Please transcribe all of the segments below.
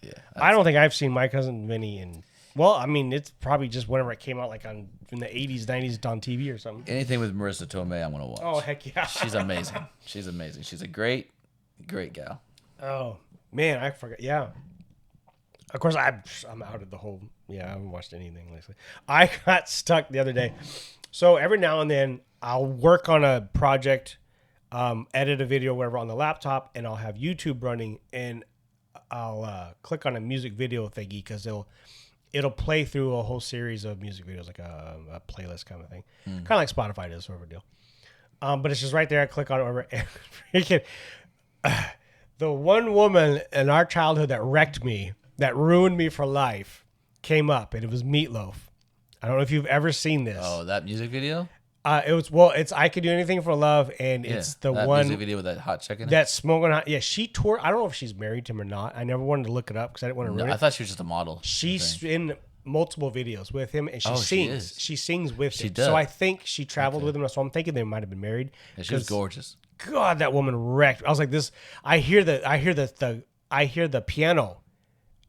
Yeah. I don't think I've seen My Cousin Vinny in. Well, I mean, it's probably just whenever it came out, like in the 80s, 90s, on TV or something. Anything with Marissa Tomei, I want to watch. Oh, heck yeah. She's amazing. She's amazing. She's a great gal. Oh, man, I forgot. Yeah. Of course, I'm out of the whole. Yeah, I haven't watched anything lately. I got stuck the other day. So every now and then, I'll work on a project, edit a video, whatever, on the laptop, and I'll have YouTube running, and I'll click on a music video thingy because it'll play through a whole series of music videos, like a playlist kind of thing, kind of like Spotify does, sort of a deal. But it's just right there. I click on it over, and freaking, the one woman in our childhood that wrecked me, that ruined me for life, came up, and it was Meatloaf. I don't know if you've ever seen this. Oh, that music video? It's I Could Do Anything for Love, and it's the that one music video with that hot chick in it. that's smoking hot. Yeah, she toured. I don't know if she's married to him or not. I never wanted to look it up because I didn't want to ruin I it. thought she was just a model. She's in multiple videos with him, and she sings. She sings with him. does. So I think she traveled with him. So I'm thinking they might have been married. Yeah, she was gorgeous. God, that woman wrecked. I was like, this. I hear the piano,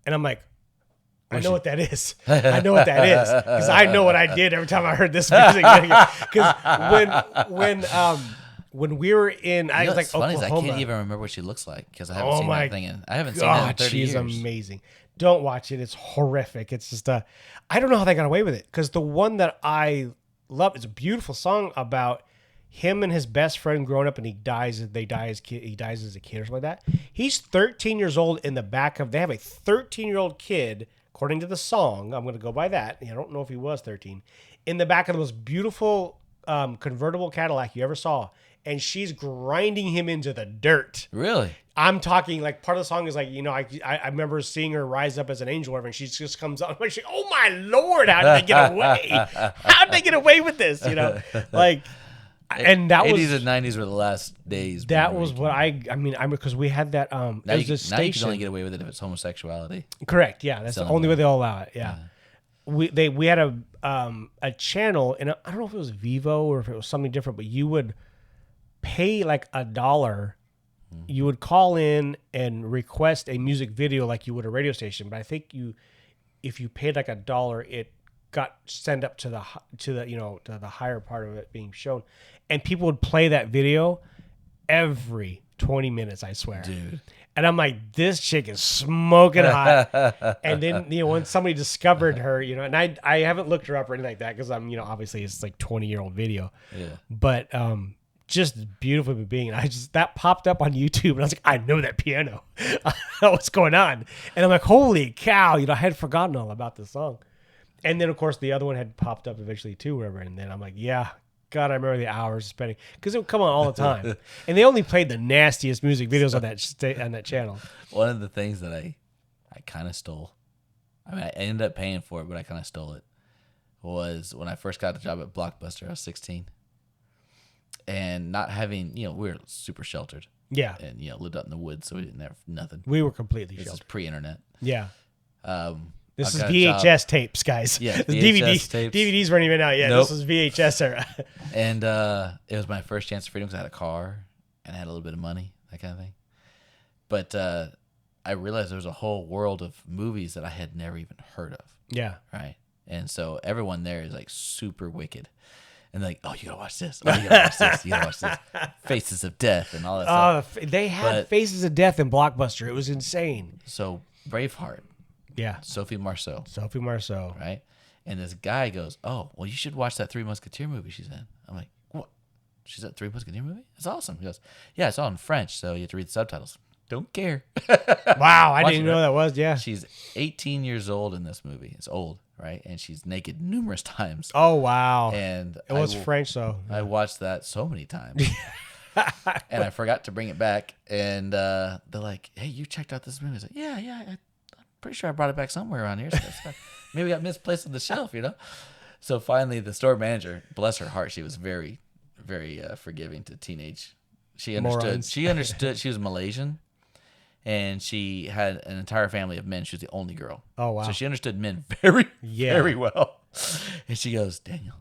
and I'm like, I know what that is. I know what that is because I know what I did every time I heard this music. Because when we were in, I was like, funny Oklahoma. is I can't even remember what she looks like because I haven't seen that thing I haven't seen that in 30 she's years. amazing. Don't watch it. It's horrific. It's just I don't know how they got away with it because the one that I love is a beautiful song about him and his best friend growing up, and he dies as a kid or something like that. He's 13 years old in the back of. They have a 13-year-old kid, according to the song. I'm going to go by that. I don't know if he was 13. In the back of the most beautiful convertible Cadillac you ever saw, and she's grinding him into the dirt. Really? I'm talking like part of the song is like, I remember seeing her rise up as an angel, and she just comes out. Like, oh my Lord, how did they get away? How did they get away with this? Like. And that 80s and 90s were the last days. That was what I mean, because we had that. Now you can only get away with it if it's homosexuality. Correct. Yeah, that's the only way they'll allow it. Yeah. We had a channel, and I don't know if it was Vivo or if it was something different, but you would pay like $1. You would call in and request a music video like you would a radio station. But I think if you paid like $1, it got sent up to the higher part of it being shown, and people would play that video every 20 minutes, I swear. Dude. And I'm like, this chick is smoking hot. And then, when somebody discovered her, and I haven't looked her up or anything like that because I'm, obviously it's like 20-year-old video. Yeah. But just beautiful being. That popped up on YouTube, and I was like, I know that piano. What's going on? And I'm like, holy cow! I had forgotten all about this song. And then, of course, the other one had popped up eventually too, wherever. And then I'm like, yeah, God, I remember the hours spending because it would come on all the time. And they only played the nastiest music videos on that channel. One of the things that I kind of stole, I ended up paying for it, but I kind of stole it, was when I first got the job at Blockbuster. I was 16. And not having, we were super sheltered. Yeah. And, lived out in the woods, so we didn't have nothing. We were completely sheltered. This is pre-internet. Yeah. This is got VHS tapes, guys. Yeah, VHS tapes. DVDs weren't even out yet. Nope. This was VHS era. And it was my first chance of freedom because I had a car and I had a little bit of money, that kind of thing. But I realized there was a whole world of movies that I had never even heard of. Yeah. Right? And so everyone there is like super wicked. And like, oh, you gotta watch this. Oh, you gotta watch this. You gotta watch this. Faces of Death and all that stuff. They had Faces of Death in Blockbuster. It was insane. So Braveheart. Yeah. Sophie Marceau. Right? And this guy goes, oh, well, you should watch that Three Musketeer movie she's in. I'm like, what? She's at Three Musketeer movie? That's awesome. He goes, yeah, it's all in French, so you have to read the subtitles. Don't care. Wow, I didn't know that was, yeah. She's 18 years old in this movie. It's old, right? And she's naked numerous times. Oh, wow. And it was French, though. I watched that so many times. And I forgot to bring it back. And they're like, hey, you checked out this movie? I was like, yeah, I'm pretty sure I brought it back somewhere around here. So maybe it got misplaced on the shelf, So finally, the store manager, bless her heart, she was very, very forgiving to teenage. She understood. Morons. She understood. She was Malaysian. And she had an entire family of men. She was the only girl. Oh, wow. So she understood men very, very well. And she goes, Daniel,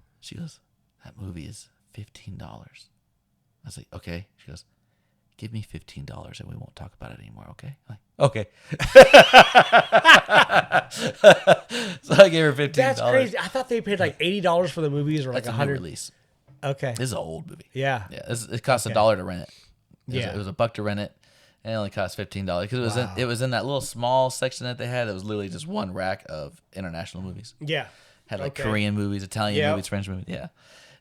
that movie is $15. I was like, okay. She goes, give me $15 and we won't talk about it anymore, okay? I'm like, Okay. So I gave her $15. That's crazy. I thought they paid like $80 for the movies or like That's a new $100. release. Okay. This is an old movie. Yeah. Yeah. It cost $1 to rent it. Yeah. It was $1 to rent it. And it only cost $15 because it was in that little small section that they had. That was literally just one rack of international movies. Yeah. Had like Korean movies, Italian movies, French movies. Yeah.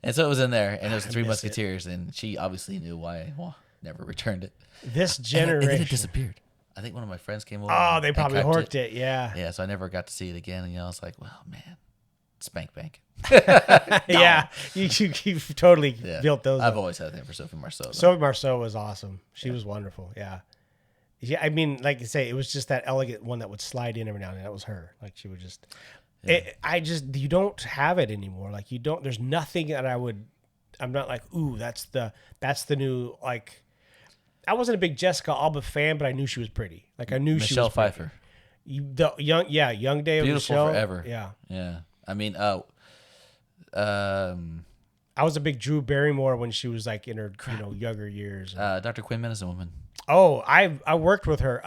And so it was in there, and it was Three Musketeers, and she obviously knew why. Well, never returned it. This generation. And then it disappeared. I think one of my friends came over. Oh, they probably horked it. Yeah. Yeah, so I never got to see it again. And I was like, well, man, spank bank. Yeah, you totally built those. I've always had a thing for Sophie Marceau. Sophie Marceau was awesome. She was wonderful. Yeah. Yeah, I mean, like you say, it was just that elegant one that would slide in every now and then. That was her. Like she would just. You don't have it anymore. Like you don't. There's nothing that I'm not like, ooh, that's the new like. I wasn't a big Jessica Alba fan, but I knew she was pretty. Like I knew Michelle she was Pfeiffer. Young Day of Beautiful Michelle. Forever. Yeah. Yeah. I mean, I was a big Drew Barrymore when she was like in her younger years. Dr. Quinn Medicine Woman. Oh, I worked with her.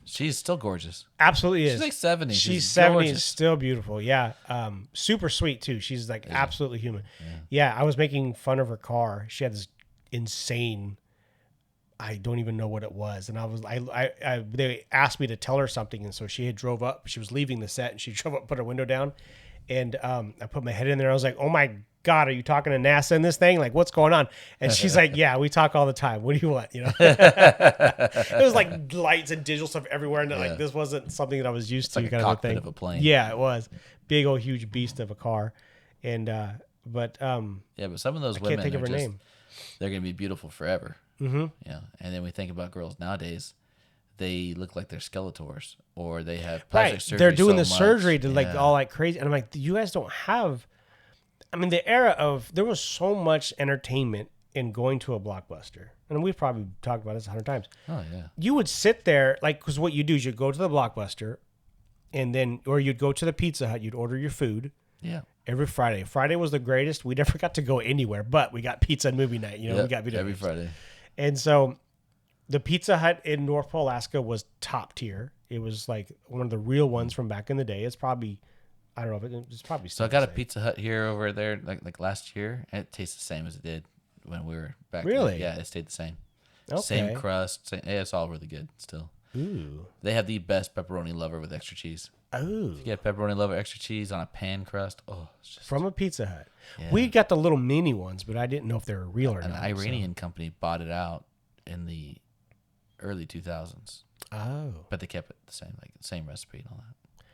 She's still gorgeous. Absolutely is. She's like 70. She's 70 and still beautiful. Yeah. Super sweet too. She's like absolutely human. Yeah. I was making fun of her car. She had this insane. I don't even know what it was, and they asked me to tell her something, and so she had drove up. She was leaving the set, and she drove up, put her window down, and I put my head in there. I was like, "Oh my God, are you talking to NASA in this thing? Like, what's going on?" And she's like, "Yeah, we talk all the time. What do you want?" It was like lights and digital stuff everywhere, and like this wasn't something that I was used to. Like kind a of cockpit thing. of a plane. Yeah, it was big old huge beast of a car, and but some of those I women can't think of her name. They're gonna be beautiful forever. Mm-hmm. Yeah, and then we think about girls nowadays. They look like they're Skeletors, or they have plastic surgery. They're doing so the surgery to much. like all like crazy, and I'm like, you guys don't have. I mean, the era of there was so much entertainment in going to a Blockbuster, and we've probably talked about this 100 times. Oh yeah, you would sit there like because what you do is you'd go to the Blockbuster, and then or you'd go to the Pizza Hut. You'd order your food. Yeah. Every Friday. Friday was the greatest. We never got to go anywhere, but we got pizza and movie night. We got video every games. Friday. And so the Pizza Hut in North Pole, Alaska was top tier. It was like one of the real ones from back in the day. It's probably, I don't know, it's probably So I got a Pizza Hut here over there like last year, and it tastes the same as it did when we were back. Really? Yeah, it stayed the same. Okay. Same crust. It's all really good still. Ooh. They have the best pepperoni lover with extra cheese. Oh. If you get pepperoni lover extra cheese on a pan crust, it's just from a Pizza Hut. Yeah. We got the little mini ones, but I didn't know if they were real or An not. Iranian company bought it out in the early 2000s. Oh. But they kept it the same, like the same recipe and all that.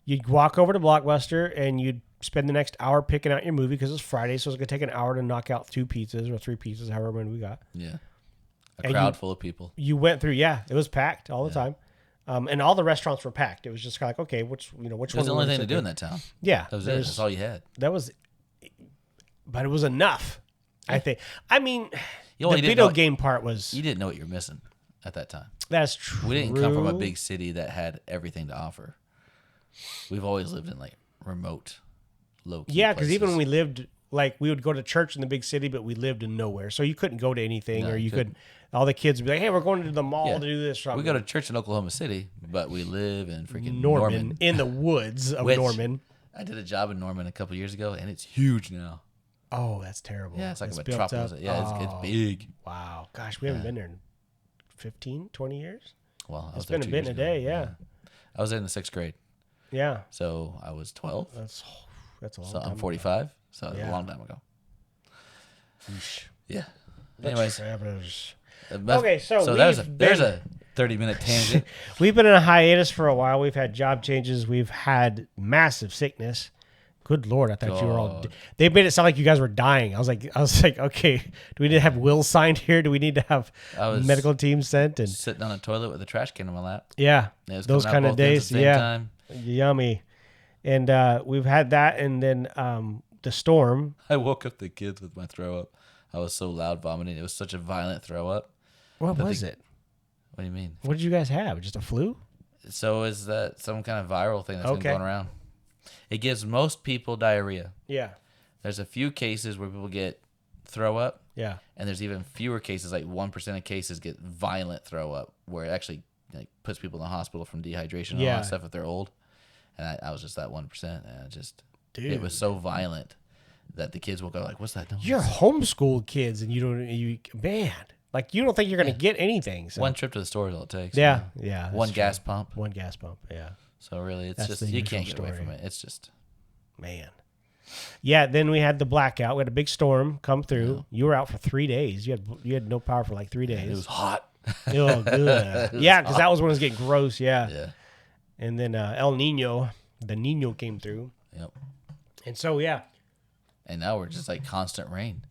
You'd walk over to Blockbuster and you'd spend the next hour picking out your movie because it's Friday, so it's going to take an hour to knock out 2 pizzas or 3 pizzas, however many we got. Yeah. A crowd full of people. You went through, it was packed all the time. And all the restaurants were packed. It was just kind of like, okay, which one? It was the only thing to do in that town. Yeah. That was it. That's all you had. But it was enough, I think. I mean, the video game part was... You didn't know what you were missing at that time. That's true. We didn't come from a big city that had everything to offer. We've always lived in like remote, low-key Yeah, because even places. when we lived... Like, we would go to church in the big city, but we lived in nowhere. So you couldn't go to anything, or you couldn't. All the kids would be like, hey, we're going to the mall to do this. We go to church in Oklahoma City, but we live in freaking Norman. In the woods of Norman. I did a job in Norman a couple years ago, and it's huge now. Oh, that's terrible. Yeah, it's like a built metropolis. up. Yeah, it's big. Wow. Gosh, we haven't been there in 15, 20 years? Well, it's been a bit in a day, yeah. I was there in the 6th grade. Yeah. So I was 12. That's a long so time I'm 45. ago. So a long time ago. Eesh. Yeah. Anyways. Okay, so there's a 30-minute tangent. We've been in a hiatus for a while. We've had job changes. We've had massive sickness. Good Lord, I thought you were all... They made it sound like you guys were dying. I was like, okay, do we need to have wills signed here? Do we need to have medical teams sent? And sitting on a toilet with a trash can in my lap. Yeah, those kind of days. Time. Yummy. And we've had that, and then the storm. I woke up the kids with my throw up. I was so loud vomiting. It was such a violent throw up. What was it? What do you mean? What did you guys have? Just a flu? So is that some kind of viral thing that's been going around? It gives most people diarrhea. Yeah. There's a few cases where people get throw up. Yeah. And there's even fewer cases, like 1% of cases get violent throw up, where it actually like puts people in the hospital from dehydration and all Yeah. that stuff if they're old. And I was just that 1%, and Dude. it was so violent that the kids will go like, "What's that?" No, You're homeschooled kids, and you man, like you don't think you're gonna get anything. So. one trip to the store is all it takes. Yeah, man. yeah. that's One true. gas pump. One gas pump. Yeah, So really, it's That's just the you usual can't get away story. from it. It's just man. Yeah. Then we had the blackout. We had a big storm come through. You were out for 3 days. You had no power for like 3 days. it was hot. Oh, good. Yeah, because that was when it was getting gross. Yeah. Yeah. And then El Nino, the Nino came through, Yep. and so yeah, And now we're just like constant rain.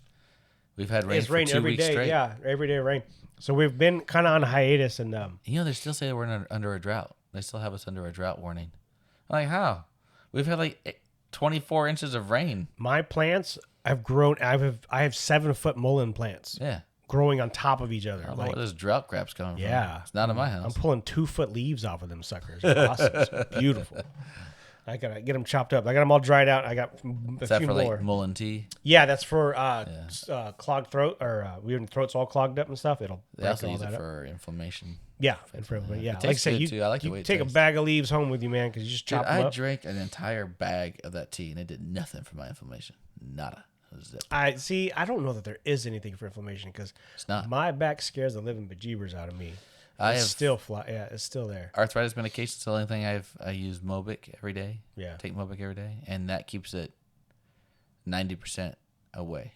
We've had rain it's for rain 2 every weeks day. straight. Yeah, every day rain. So we've been kind of on hiatus, and You know, they still say we're under a drought. They still have us under a drought warning. I'm like, how? We've had like 24 inches of rain. my plants have grown. I have 7-foot mullein plants Yeah. growing on top of each other. I don't know Like, where this drought crap's coming from. yeah, It's not in my I'm house. pulling 2-foot leaves off of them suckers. It's awesome. It's beautiful. I gotta get them chopped up. I got them all dried out. I got a Is that few for more. like mullein tea? Yeah, that's for clogged throat or when throat's all clogged up and stuff. It'll They break also all use that it up. for inflammation. Yeah, and for everybody. Yeah, It like I tastes said, good, you, too. I like the you way it take a tastes. bag of leaves home with you, man, because you just Dude, chop them I up. drank an entire bag of that tea, and it did nothing for my inflammation. Nada. It was zip. I see. I don't know that there is anything for inflammation because It's not. my back scares the living bejeebers out of me. I It's have still Yeah, it's still there. arthritis medication. It's the only thing I use Mobic every day. Yeah. Take Mobic every day, and that keeps it 90% away.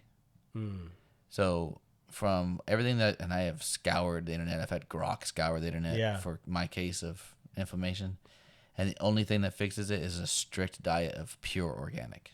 Hmm. So from everything and I have scoured the internet. I've had Grok scour the internet Yeah. for my case of inflammation, and the only thing that fixes it is a strict diet of pure organic.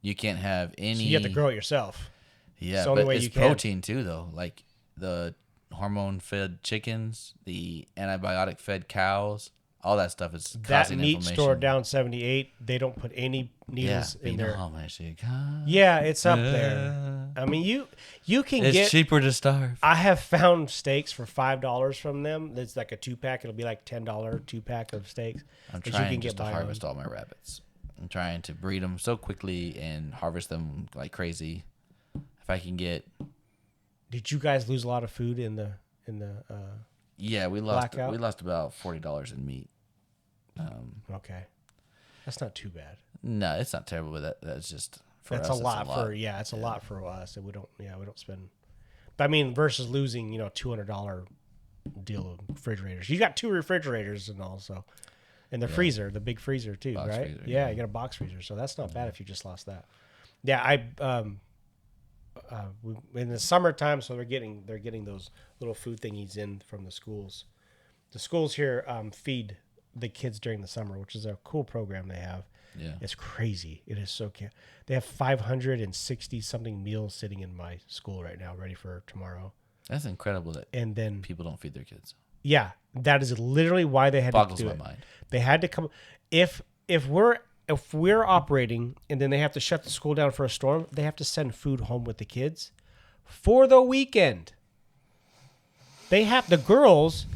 You can't have any. So you have to grow it yourself. Yeah, It's the only but way it's you can. protein too, though. Like the hormone-fed chickens, the antibiotic-fed cows, all that stuff is That causing meat inflammation. store down 78, they don't put any Yeah, needles but you in know there. how much it costs. Yeah, it's up there. I mean, you can It's get. cheaper to starve. I have found steaks for $5 from them. It's like a 2-pack. It'll be like $10 2-pack of steaks. I'm that trying you can just get to by harvest all my rabbits. I'm trying to breed them so quickly and harvest them like crazy. If I can get, Did you guys lose a lot of food in the? we Blackout? lost about $40 in meat. Okay, that's not too bad. No, it's not terrible, but that's just for That's us. a lot for it's a lot for us, and we don't spend. But I mean, versus losing $200 deal of refrigerators. You got 2 refrigerators and all, so and the freezer, the big freezer too, Box right? freezer, yeah, yeah. you got a box freezer, so that's not bad if you just lost that. Yeah, in the summertime, so they're getting those little food thingies in from the schools. The schools here feed the kids during the summer, which is a cool program they have. Yeah. It's crazy. It is so cute. They have 560 something meals sitting in my school right now, ready for tomorrow. That's incredible that And then, people don't feed their kids. yeah, that is literally why they had Boggles to do my it. mind. They had to come. If we're operating and then they have to shut the school down for a storm, they have to send food home with the kids for the weekend. They have the girls,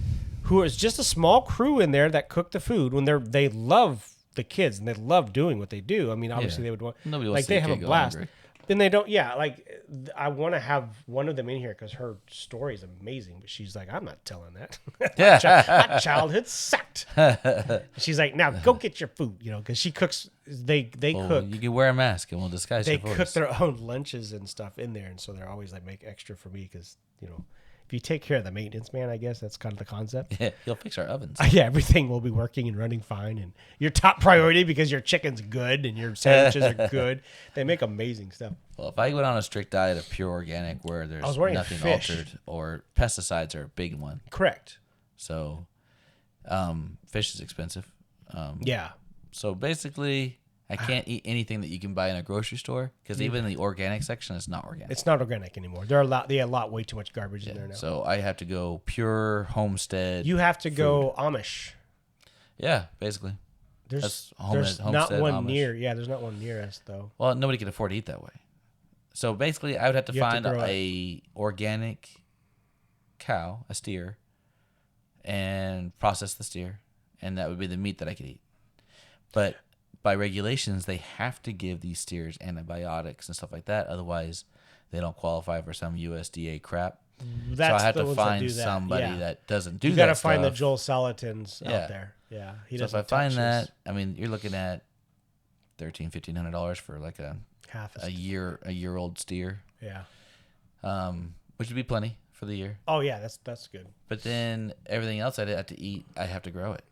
who is just a small crew in there that cook the food when they love the kids and they love doing what they do. I mean, obviously they would want Nobody wants like to see they a have a kid go blast. hungry. Then they don't. Yeah, like I want to have one of them in here because her story is amazing. But she's like, I'm not telling that. My childhood sucked. She's like, now go get your food, because she cooks. They cook. You can wear a mask and we'll disguise They your voice. cook their own lunches and stuff in there, and so they're always like make extra for me because if you take care of the maintenance man, I guess that's kind of the concept. Yeah, he'll fix our ovens. Yeah, everything will be working and running fine, and your top priority because your chicken's good and your sandwiches are good. They make amazing stuff. Well, if I go down a strict diet of pure organic where I there's was wondering nothing fish. altered, or pesticides are a big one. Correct. So, fish is expensive. Yeah. So basically, I can't eat anything that you can buy in a grocery store because even the organic section is not organic. It's not organic anymore. They have way too much garbage in there now. So I have to go pure homestead. You have to go Amish. Yeah, basically. There's That's not homestead one Amish. near. Yeah, there's not one near us though. Well, nobody can afford to eat that way. So basically, I would have to You have to find grow a organic cow, a steer, and process the steer, and that would be the meat that I could eat. But by regulations, they have to give these steers antibiotics and stuff like that. Otherwise, they don't qualify for some USDA crap. That's so I have the to ones that find do that. somebody Yeah. that doesn't do that. You got to find the stuff. Joel Salatins Yeah. out there. Yeah, he So if doesn't. I find touch that, this. I mean, you're looking at $1,300-$1,500 for like Half a year old steer, Yeah. which would be plenty for the year. Oh yeah, that's good. But then everything else I have to eat, I have to grow it.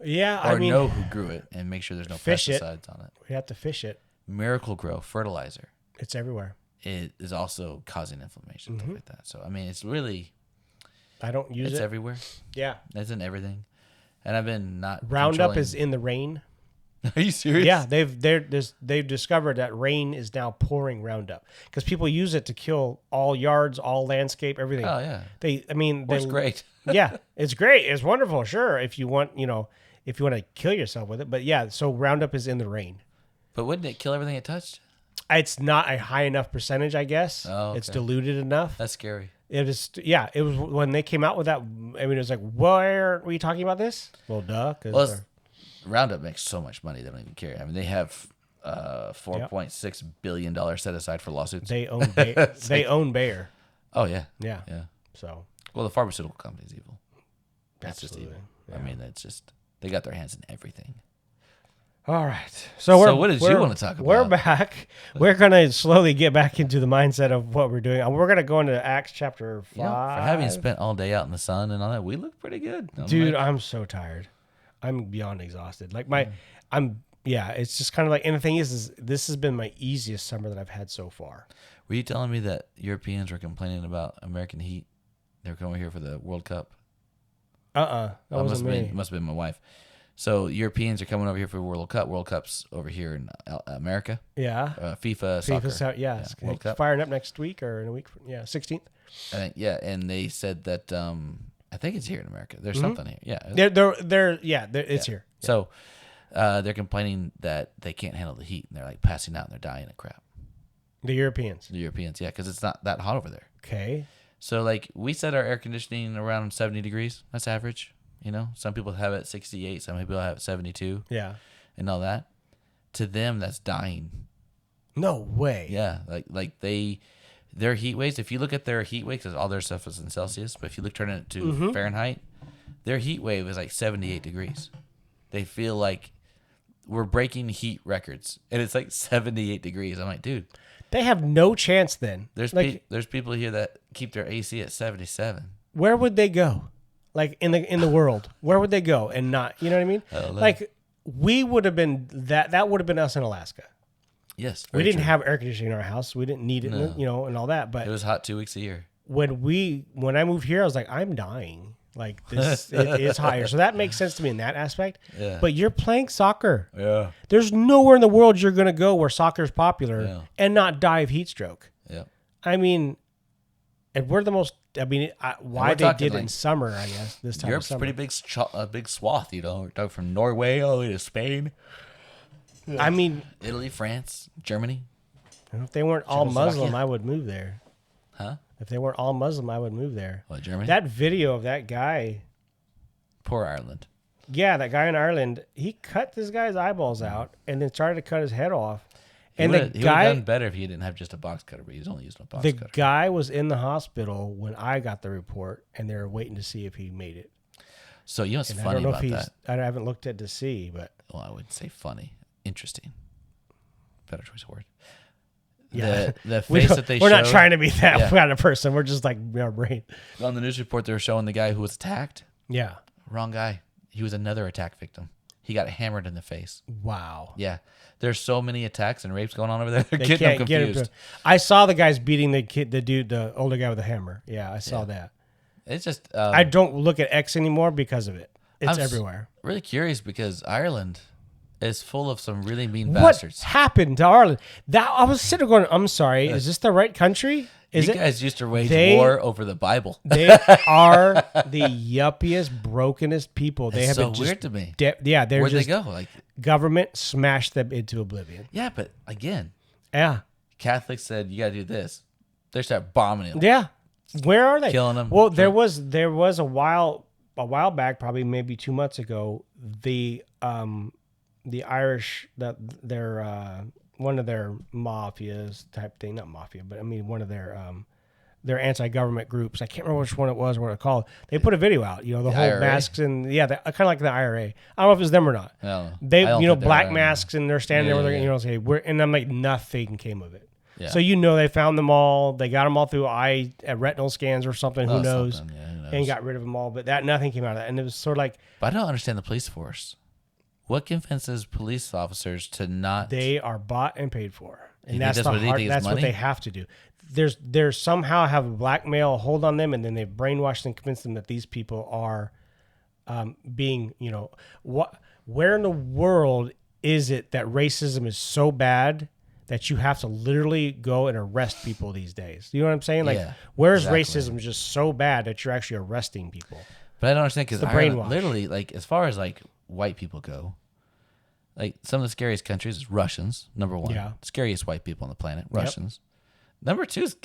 Yeah, Or I mean, know who grew it and make sure there's no fish it. pesticides on it. we have to fish it. Miracle Grow fertilizer. It's everywhere. It is also causing inflammation, stuff like that. So I mean, it's really I don't use it's it. everywhere. Yeah. It's in everything. And I've been not Roundup is in the rain. Are you serious? Yeah, they've discovered that rain is now pouring Roundup because people use it to kill all yards, all landscape, everything. Oh yeah. It's Great. Yeah, it's great. It's wonderful. Sure, if you want, if you want to kill yourself with it. But yeah, so Roundup is in the rain. But wouldn't it kill everything it touched? It's not a high enough percentage, I guess. Oh, okay. It's diluted enough. That's scary. It is. Yeah, it was when they came out with that. I mean, it was like, where were you talking about this? Well, duh. Well, Roundup makes so much money they don't even care. I mean, they have $4.6 billion set aside for lawsuits. they own they own Bayer. Oh yeah. Yeah. Yeah. So Well, the pharmaceutical company's evil. That's absolutely. just evil. Yeah. I mean, it's just they got their hands in everything. All right. So we're, what did you want to talk about? We're back. We're going to slowly get back into the mindset of what we're doing. We're going to go into Acts chapter 5. You know, for having spent all day out in the sun and all that, we look pretty good. Dude, I'm so tired. I'm beyond exhausted. Like it's just kind of like, and the thing is this has been my easiest summer that I've had so far. Were you telling me that Europeans were complaining about American heat? They were coming here for the World Cup. That wasn't me. Must have been my wife. So Europeans are coming over here for World Cup. World Cup's over here in America. Yeah. FIFA soccer. Yes. World Cup. Firing up next week or in a week. 16th. I think, yeah, and they said that I think it's here in America. There's something here. Yeah. It's here. So they're complaining that they can't handle the heat and they're like passing out and they're dying of crap. The Europeans. The Europeans, yeah, because it's not that hot over there. Okay. So like we set our air conditioning around 70 degrees. That's average. Some people have it at 68. Some people have it at 72. Yeah. And all that. To them, that's dying. No way. Yeah, like their heat waves. If you look at their heat wave, because all their stuff is in Celsius, but if you turn it to Fahrenheit, their heat wave is like 78 degrees. They feel like we're breaking heat records, and it's like 78 degrees. I'm like, dude, they have no chance. Then there's people here that keep their AC at 77. Where would they go? Like in the world, where would they go and not? You know what I mean? Like we would have been that would have been us in Alaska. Yes, we didn't have air conditioning in our house. We didn't need it, and all that. But it was hot 2 weeks a year. When I moved here, I was like, I'm dying. Like this, it's higher. So that makes sense to me in that aspect. Yeah. But you're playing soccer. Yeah. There's nowhere in the world you're gonna go where soccer is popular and not die of heat stroke. Yeah. I mean, and we're the most. I mean, why they did it in summer? I guess this time. Europe's of summer. pretty big swath. We're talking from Norway all the way to Spain. I mean, Italy, France, Germany. If they weren't all Muslim, I would move there. Huh? If they weren't all Muslim, I would move there. What, Germany? That video of that guy. Poor Ireland. Yeah, that guy in Ireland, he cut this guy's eyeballs out and then started to cut his head off. He would have done better if he didn't have just a box cutter, but he's only using a box cutter. The guy was in the hospital when I got the report, and they were waiting to see if he made it. So you know what's funny about that? I haven't looked at to see, but well, I wouldn't say funny, interesting. Better choice of word. Yeah, the face that they we're showed, not trying to be that kind of person. We're just like our brain. On the news report, they were showing the guy who was attacked. Yeah, wrong guy. He was another attack victim. He got hammered in the face. Wow. Yeah. There's so many attacks and rapes going on over there. They're they getting can't them confused. Get it. I saw the guys beating the older guy with a hammer. Yeah, I saw that. It's just I don't look at X anymore because of it. It's everywhere. Really curious because Ireland is full of some really mean what bastards. What happened to Ireland? That I was sitting there going, I'm sorry, is this the right country? You guys used to wage war over the Bible. They are the yuppiest, brokenest people. They have so weird to me. Where'd they go? Like government smashed them into oblivion. Yeah, but again, Catholics said you got to do this. They start bombing them. Yeah, where are they? Killing them. Well, there was a while back, probably maybe 2 months ago. The Irish one of their mafias type thing, not mafia, but I mean one of their They're anti-government groups. I can't remember which one it was or what it called. They put a video out, the whole IRA? masks and kind of like the IRA. I don't know if it's them or not. No, They, I don't think they're black IRA. masks and they're standing Yeah, there with yeah, say and I'm like, nothing came of it. Yeah. So they found them all. They got them all through retinal scans or something. Who knows? Something, yeah, who knows? And got rid of them all. But nothing came out of that. And it was sort of like, But I don't understand the police force. What convinces police officers to not? they are bought and paid for, and You think that's that's what they think is that's what money? they have to do. There's somehow have a blackmail hold on them, and then they brainwash and convince them that these people are being, where in the world is it that racism is so bad that you have to literally go and arrest people these days? You know what I'm saying? Like, Yeah, where's exactly. racism just so bad that you're actually arresting people? But I don't understand because the brainwash. literally, like, as far as like white people go, like some of the scariest countries is Russians. Number one, Yeah. scariest white people on the planet, Russians. Number two is,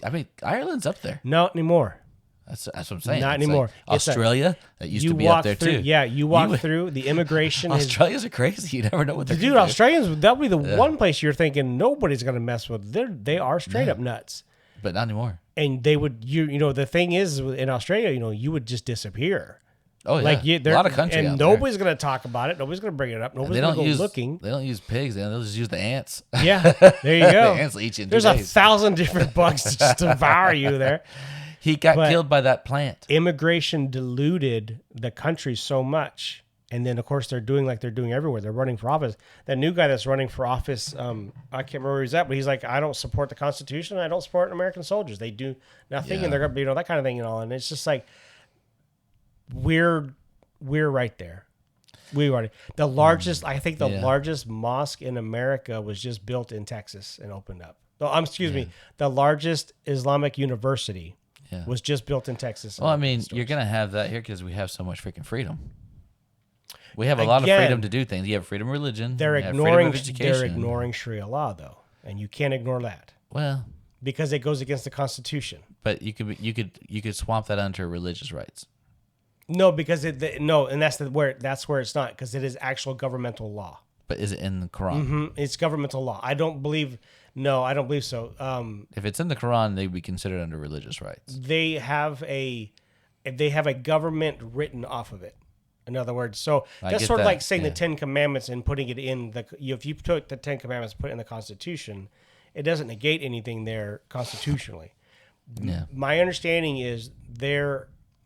Ireland's up there. Not anymore. That's what I'm saying. Not It's anymore. Like It's Australia, that used You to be up walk there through, too. yeah. You walk through the immigration. Australians are crazy. You never know what they're Dude, gonna do. Australians, that'll be the one place you're thinking nobody's going to mess with. They are straight up nuts. But not anymore. And they would, the thing is in Australia, you would just disappear. Oh yeah, Like a lot of country and out there. nobody's going to talk about it. Nobody's going to bring it up. Nobody's They going don't to go use looking. They don't use pigs. They'll just use the ants. Yeah, there you go. The ants will eat you in 2 There's days. 1,000 different bugs to just devour you there. He got But- killed by that plant. Immigration diluted the country so much. And then, of course, they're doing like they're doing everywhere. They're running for office. That new guy that's running for office, I can't remember where he's at, but he's like, I don't support the Constitution. I don't support American soldiers. They do nothing, Yeah. and they're going to, that kind of thing and all. And it's just like, we're right there. We already the largest. I think the Yeah. largest mosque in America was just built in Texas and opened up. No, excuse me. The largest Islamic university Yeah. was just built in Texas. Well, I and mean, stores. you're gonna have that here because we have so much freaking freedom. We have a lot of Again, freedom to do things. You have freedom of religion. They're you have freedom ignoring of education. Sharia law though, and you can't ignore that Well, because it goes against the Constitution. but you could swamp that under religious rights. No, because and that's where it's not, because it is actual governmental law. But is it in the Quran? It's governmental law. I don't believe so. If it's in the Quran, they would be considered under religious rights. They have a government written off of it. In other words, so I that's get sort of that, like saying yeah. the Ten Commandments and putting it in if you took the Ten Commandments, put it in the Constitution, it doesn't negate anything there constitutionally. Yeah. My understanding is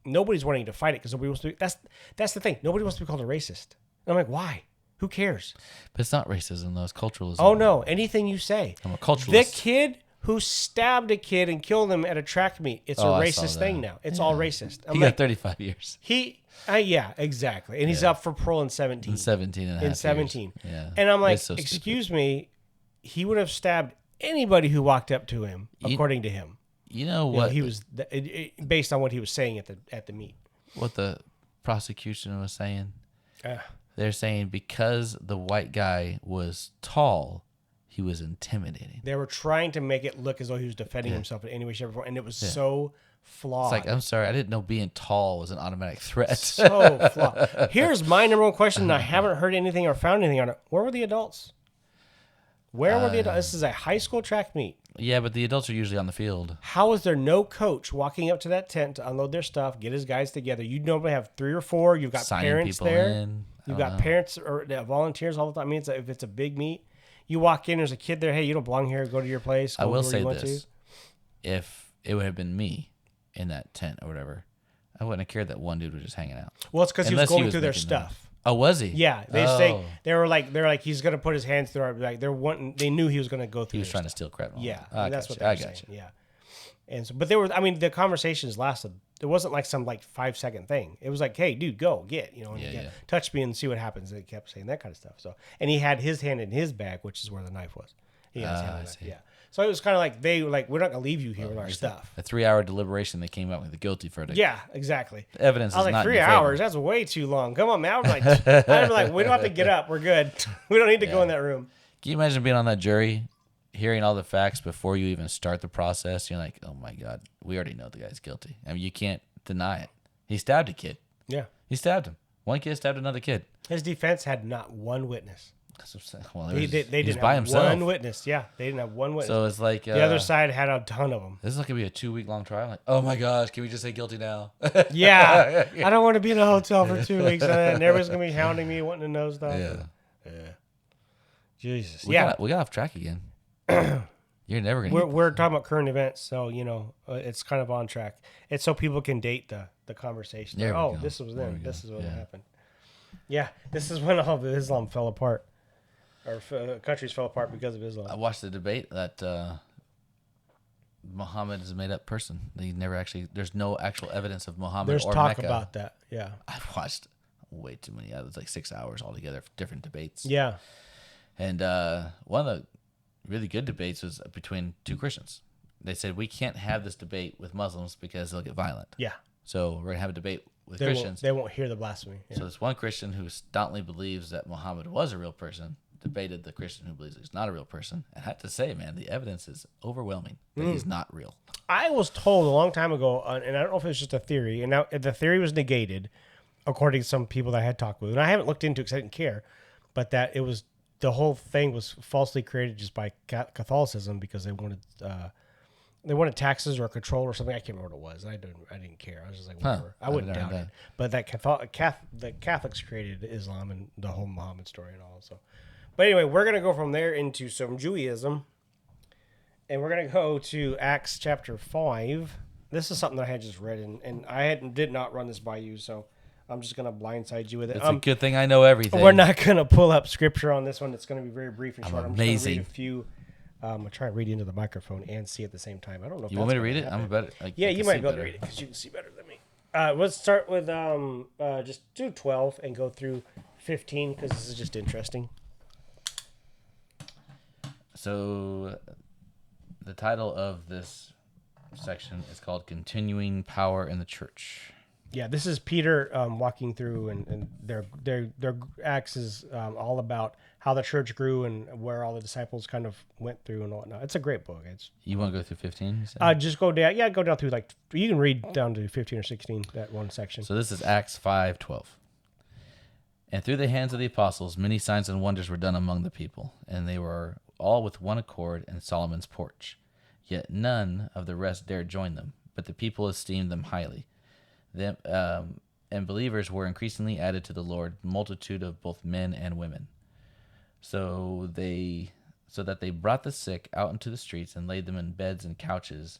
nobody's wanting to fight it because nobody wants to. That's the thing. Nobody wants to be called a racist. And I'm like, why? Who cares? But it's not racism, though. It's culturalism. Oh no, anything you say. I'm a The culturalist. kid who stabbed a kid and killed him at a track meet, it's a I saw racist that. thing now. It's all racist. I'm He like, got 35 years. yeah, exactly. And he's up for parole in 17. In 17 and a half In 17. years. Yeah. And I'm like, It's so stupid. excuse me, he would have stabbed anybody who walked up to him, according to him. You know You know, what? he was based on what he was saying at the meet. What the prosecution was saying? Uh, They're saying because the white guy was tall, he was intimidating. They were trying to make it look as though he was defending himself in any way, shape, or form, and it was so flawed. It's like, I'm sorry, I didn't know being tall was an automatic threat. So flawed. Here's my number one question, and I haven't heard anything or found anything on it. Where were the adults? Where were the adults? This is a high school track meet. Yeah, but the adults are usually on the field. How is there no coach walking up to that tent to unload their stuff, get his guys together? You normally have 3 or 4. You've got Signing parents people there. in. You've got parents or volunteers all the time. I mean, if it's a big meet, you walk in, there's a kid there. Hey, you don't belong here. Go to your place. I Go will where say you want this. to. If it would have been me in that tent or whatever, I wouldn't have cared that one dude was just hanging out. Well, it's because he was Unless he going was through their making stuff. Oh, was he? Yeah, they're like he's gonna put his hands through our, like they knew he was gonna go through. He was their trying to stuff. steal credit. Yeah, I that's got what you. I they were got saying. you. Yeah, and so, but there was, I mean, the conversations lasted. It wasn't like some 5-second thing. It was like, hey, dude, go get, and Yeah. touch me and see what happens. They kept saying that kind of stuff. So, and he had his hand in his bag, which is where the knife was. He had his hand in I the knife, see. yeah. So it was kind of like they were like, we're not gonna leave you here with our stuff. A 3-hour deliberation, they came out with a guilty verdict. Yeah, exactly. The evidence I was is like, not 3 in your favor. hours? That's way too long. Come on, man. I'd be like, we don't have to get up. We're good. We don't need to go in that room. Can you imagine being on that jury, hearing all the facts before you even start the process? You're like, oh my God, we already know the guy's guilty. I mean, you can't deny it. He stabbed a kid. Yeah. He stabbed him. One kid stabbed another kid. His defense had not one witness. That's what I'm saying. Well, They he didn't was have by himself. one witness. Yeah, they didn't have one witness. So it's like the other side had a ton of them. This is like gonna be a 2-week long trial. Like, oh my gosh, can we just say guilty now? Yeah, I don't want to be in a hotel for 2 weeks and everybody's gonna be hounding me, wanting to know stuff. Yeah. Jesus. We got off track again. You're never gonna. We're talking about current events, so it's kind of on track. It's so people can date the conversation. There we go. This was then. This is what Yeah. happened. Yeah, this is when all of Islam fell apart, or countries fell apart because of Islam. I watched the debate that Muhammad is a made up person. There's no actual evidence of Muhammad There's or talk Mecca. about that. Yeah. I've watched way too many. It was like 6 hours altogether for different debates. Yeah. And one of the really good debates was between two Christians. They said, we can't have this debate with Muslims because they'll get violent. Yeah. So we're going to have a debate with They Christians. won't hear the blasphemy. Yeah. So this one Christian who stoutly believes that Muhammad was a real person debated the Christian who believes he's not a real person. And I have to say, man, the evidence is overwhelming that he's not real. I was told a long time ago, and I don't know if it was just a theory, and now the theory was negated, according to some people that I had talked with, and I haven't looked into it because I didn't care, but that it was the whole thing was falsely created just by Catholicism because they wanted taxes or control or something. I can't remember what it was. I didn't care. I was just like, whatever. I wouldn't doubt it. But that the Catholics created Islam and the whole Muhammad story and all. So, but anyway, we're gonna go from there into some Judaism, and we're gonna go to Acts chapter 5. This is something that I had just read, and I did not run this by you, so I'm just gonna blindside you with it. It's a good thing I know everything. We're not gonna pull up scripture on this one. It's gonna be very brief and short. Amazing. I'm just gonna read a few. I'll try and read into the microphone and see at the same time. I don't know if You want me to read it? I'm better. Yeah, you might be able to read it because you can see better than me. Let's start with just do 12 and go through 15 because this is just interesting. So the title of this section is called Continuing Power in the Church. Yeah, this is Peter walking through, and their Acts is all about how the church grew and where all the disciples kind of went through and whatnot. It's a great book. You want to go through 15? Just go down. Yeah, go down through you can read down to 15 or 16 that one section. So this is Acts 5:12. And through the hands of the apostles, many signs and wonders were done among the people, and they were all with one accord in Solomon's porch. Yet none of the rest dared join them, but the people esteemed them highly. And believers were increasingly added to the Lord, multitude of both men and women. So that they brought the sick out into the streets and laid them in beds and couches,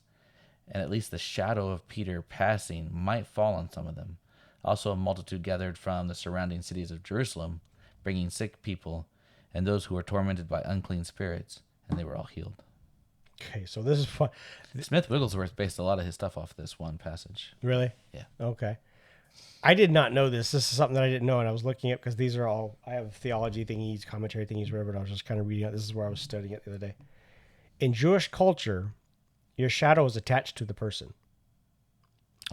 and at least the shadow of Peter passing might fall on some of them. Also a multitude gathered from the surrounding cities of Jerusalem, bringing sick people and those who were tormented by unclean spirits, and they were all healed. Okay, so this is fun. Smith Wigglesworth based a lot of his stuff off this one passage. Really? Yeah. Okay. I did not know this. This is something that I didn't know, and I was looking up because these are all, I have theology thingies, commentary thingies, whatever, and I was just kind of reading it. This is where I was studying it the other day. In Jewish culture, your shadow is attached to the person.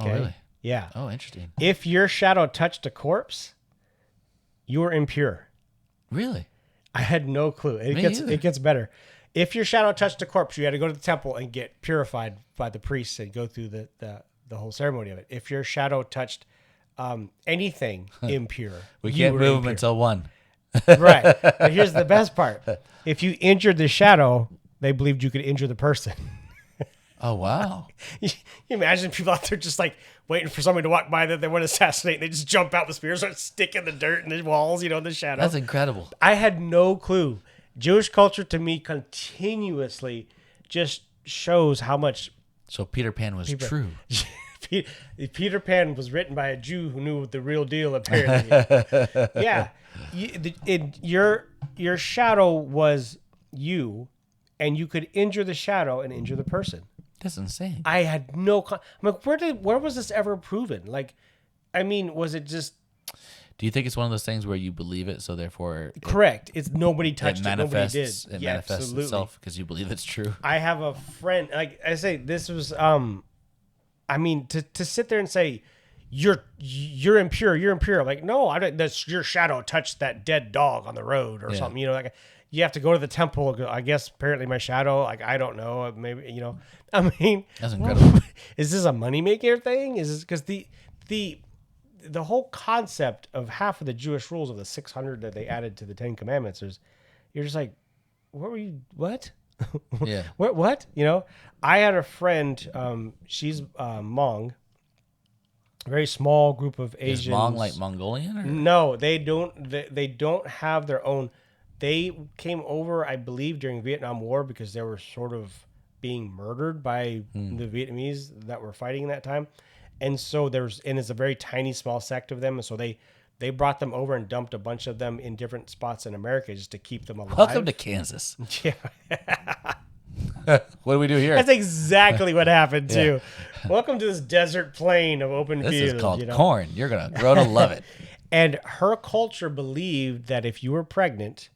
Okay? Oh, really? Yeah. Oh, interesting. If your shadow touched a corpse, you are impure. Really? I had no clue. It gets better. If your shadow touched a corpse, you had to go to the temple and get purified by the priests and go through the whole ceremony of it. If your shadow touched anything impure, we can't move them until one. Right. But here's the best part. If you injured the shadow, they believed you could injure the person. Oh, wow. You imagine people out there just like waiting for somebody to walk by that they want to assassinate. They just jump out with spears, start sticking the dirt in the walls, the shadow. That's incredible. I had no clue. Jewish culture to me continuously just shows how much. So Peter Pan was true. Peter Pan was written by a Jew who knew the real deal, apparently. Yeah. Your shadow was you, and you could injure the shadow and injure the person. That's insane. I had no... I'm like, where was this ever proven? Like, I mean, was it just... Do you think it's one of those things where you believe it, so therefore... Correct. It's nobody touched it. Nobody did. It manifests itself because you believe it's true. I have a friend... Like I say, this was... I mean, to sit there and say, you're impure, you're impure. Like, no, I don't... That's your shadow touched that dead dog on the road or something. Like... You have to go to the temple. I guess apparently my shadow, like, I don't know, maybe, I mean, that's incredible. Is this a moneymaker thing? Is this because the whole concept of half of the Jewish rules of the 600 that they added to the 10 Commandments you're just like, what were you? What? Yeah. What? I had a friend. She's Hmong. A very small group of Asians. Is Hmong like Mongolian? Or? No, they don't. They don't have their own. They came over, I believe, during Vietnam War because they were sort of being murdered by the Vietnamese that were fighting in that time, and so it's a very tiny, small sect of them, and so they brought them over and dumped a bunch of them in different spots in America just to keep them alive. Welcome to Kansas. Yeah. What do we do here? That's exactly what happened too. Welcome to this desert plain of open This fields. is called corn. You're gonna grow to love it. And her culture believed that if you were pregnant,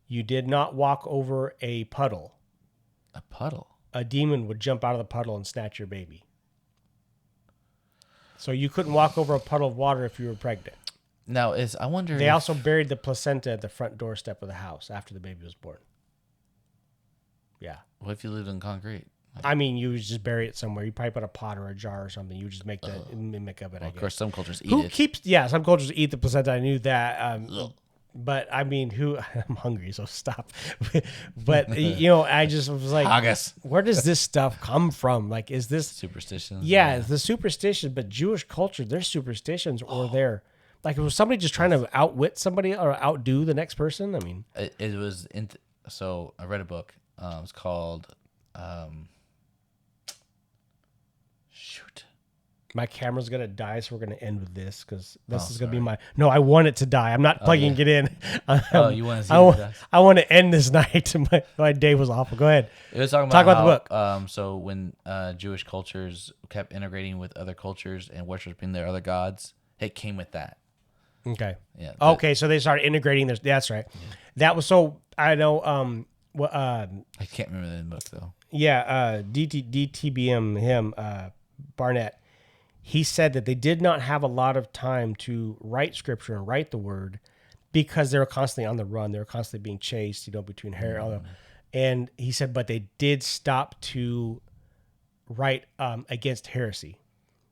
you did not walk over a puddle. A puddle. A demon would jump out of the puddle and snatch your baby. So you couldn't walk over a puddle of water if you were pregnant. Now, I wonder. They also buried the placenta at the front doorstep of the house after the baby was born. Yeah. What if you lived in concrete? I mean, you would just bury it somewhere. You probably put a pot or a jar or something. You would just make the mimic of it. I guess. Of course, some cultures eat Who it. keeps? Yeah, some cultures eat the placenta. I knew that. But I mean, I'm hungry, so stop. But I just was like, Haggis. where does this stuff come from? Like, is this Superstitions? Yeah, it's the superstition. But Jewish culture, their superstitions, or their like, was somebody just trying to outwit somebody or outdo the next person? I mean, it was. So I read a book. It's called. Shoot. my camera's gonna die, so we're gonna end with this because this is gonna be my. No, I want it to die. I'm not plugging it in. You want to see I want to end this night. My day was awful. Go ahead. It was talking Talk about the book. So when Jewish cultures kept integrating with other cultures and worshiping their other gods, it came with that. Okay. Yeah. Okay, so they started integrating this. That's right. Yeah. That was so. I know. I can't remember the book though. Yeah. DTBM Barnett. He said that they did not have a lot of time to write scripture and write the word because they were constantly on the run. They were constantly being chased, between Herod. And he said, but they did stop to write against heresy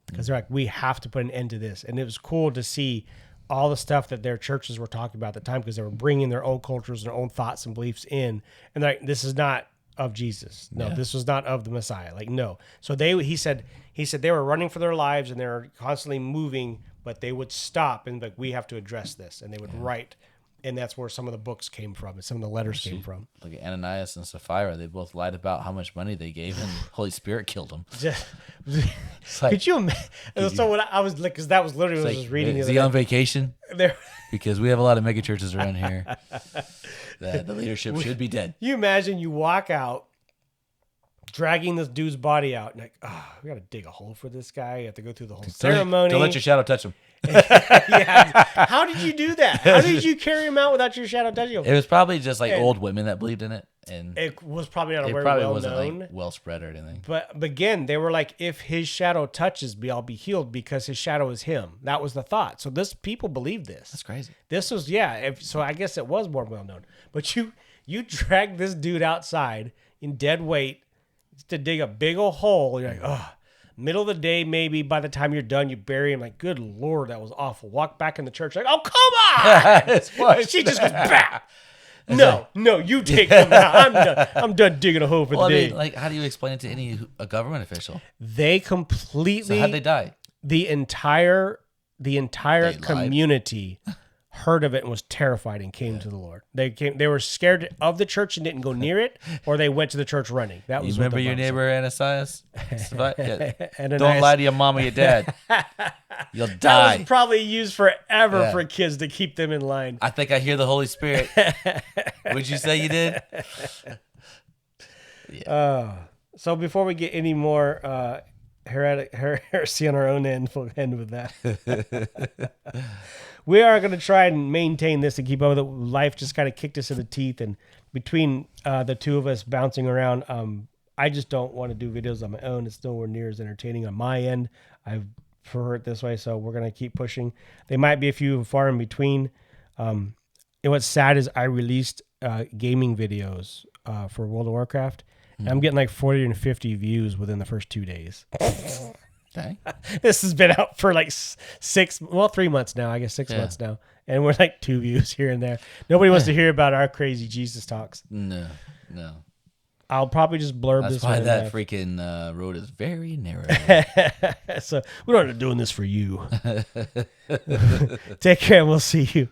because they're like, we have to put an end to this. And it was cool to see all the stuff that their churches were talking about at the time because they were bringing their own cultures, their own thoughts and beliefs in. And they're like, this is not of Jesus. No, this was not of the Messiah. Like, no. So he said they were running for their lives and they were constantly moving, but they would stop and like, we have to address this. And they would write. And that's where some of the books came from and some of the letters came from. Like Ananias and Sapphira, they both lied about how much money they gave and Holy Spirit killed them. Could you imagine? So what I was like, because that was literally what I was reading. Is he on vacation? There. Because we have a lot of mega churches around here that the leadership should be dead. You imagine you walk out, dragging this dude's body out, and like, we got to dig a hole for this guy. You have to go through the whole ceremony. Don't let your shadow touch him. Yeah. How did you do that? How did you carry him out without your shadow touching him? It was probably just like old women that believed in it, and it was probably not very probably well wasn't known. like well spread or anything. But again, they were like, if his shadow touches me, I'll be healed because his shadow is him. That was the thought. So people believed this. That's crazy. This was so I guess it was more well known. But you drag this dude outside in dead weight to dig a big old hole. You're like, middle of the day, maybe by the time you're done, you bury him. Like, good Lord, that was awful. Walk back in the church like, oh, come on. She just goes, bah. No, you take them out. I'm done digging a hole for the day. I mean, like, how do you explain it to a government official? They completely. So how'd they die? The entire community heard of it and was terrified and came to the Lord. They were scared of the church and didn't go near it, or they went to the church running. That was. You remember your neighbor Ananias? Ananias. Don't lie to your mom or your dad. You'll die. That was probably used forever for kids to keep them in line. I think I hear the Holy Spirit. Would you say you did? Yeah. So before we get any more heresy on our own end, we'll end with that. We are going to try and maintain this and keep up with it. Life just kind of kicked us in the teeth, and between the two of us bouncing around, I just don't want to do videos on my own. It's nowhere near as entertaining on my end. I've prefer it this way, so we're going to keep pushing. They might be a few far in between. And what's sad is I released gaming videos for World of Warcraft, and I'm getting like 40 and 50 views within the first 2 days. Okay. This has been out for like 3 months now. I guess 6 months now. And we're like 2 views here and there. Nobody wants to hear about our crazy Jesus talks. No. I'll probably just blurb That's this why one. that freaking road is very narrow. So we're not doing this for you. Take care and we'll see you.